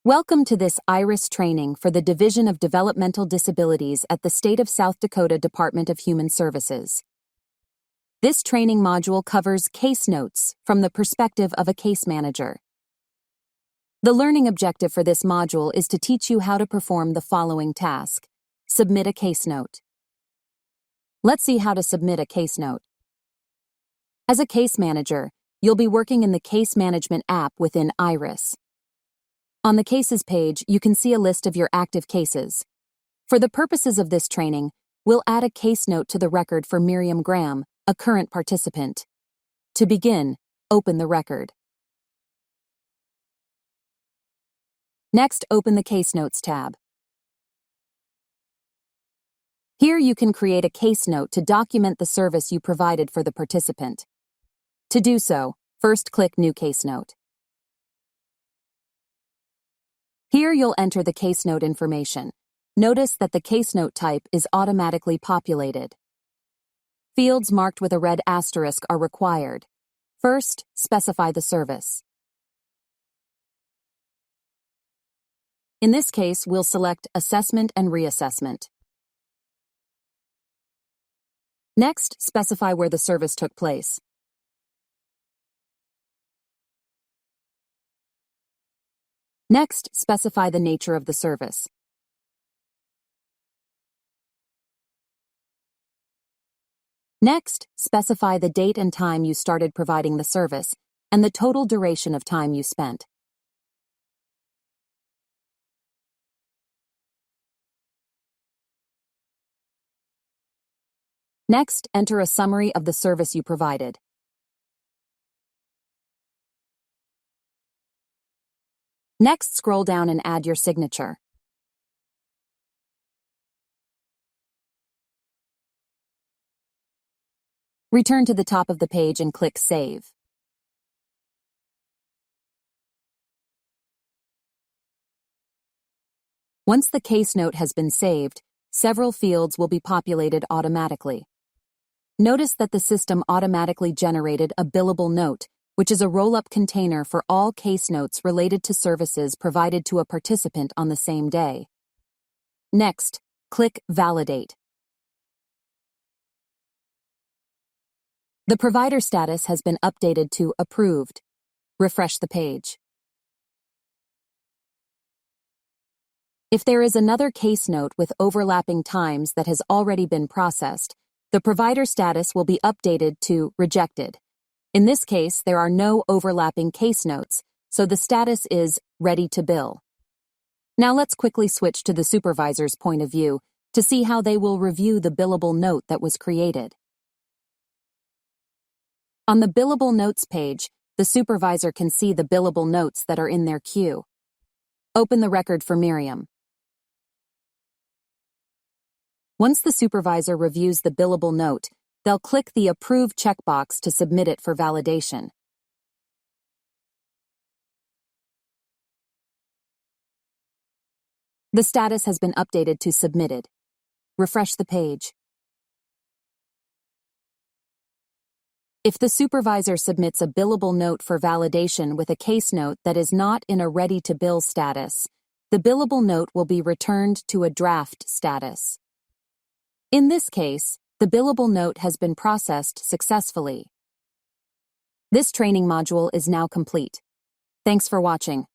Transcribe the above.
Welcome to this IRIS training for the Division of Developmental Disabilities at the State of South Dakota Department of Human Services. This training module covers case notes from the perspective of a case manager. The learning objective for this module is to teach you how to perform the following task. Submit a case note. Let's see how to submit a case note. As a case manager, you'll be working in the Case Management app within IRIS. On the Cases page, you can see a list of your active cases. For the purposes of this training, we'll add a case note to the record for Miriam Graham, a current participant. To begin, open the record. Next, open the Case Notes tab. Here you can create a case note to document the service you provided for the participant. To do so, first click New Case Note. Here you'll enter the case note information. Notice that the case note type is automatically populated. Fields marked with a red asterisk are required. First, specify the service. In this case, we'll select Assessment and Reassessment. Next, specify where the service took place. Next, specify the nature of the service. Next, specify the date and time you started providing the service and the total duration of time you spent. Next, enter a summary of the service you provided. Next, scroll down and add your signature. Return to the top of the page and click Save. Once the case note has been saved, several fields will be populated automatically. Notice that the system automatically generated a billable note, which is a roll-up container for all case notes related to services provided to a participant on the same day. Next, click Validate. The provider status has been updated to Approved. Refresh the page. If there is another case note with overlapping times that has already been processed, the provider status will be updated to Rejected. In this case, there are no overlapping case notes, so the status is Ready to Bill. Now let's quickly switch to the supervisor's point of view to see how they will review the billable note that was created. On the Billable Notes page, the supervisor can see the billable notes that are in their queue. Open the record for Miriam. Once the supervisor reviews the billable note, they'll click the Approve checkbox to submit it for validation. The status has been updated to Submitted. Refresh the page. If the supervisor submits a billable note for validation with a case note that is not in a ready-to-bill status, the billable note will be returned to a draft status. In this case, the billable note has been processed successfully. This training module is now complete. Thanks for watching.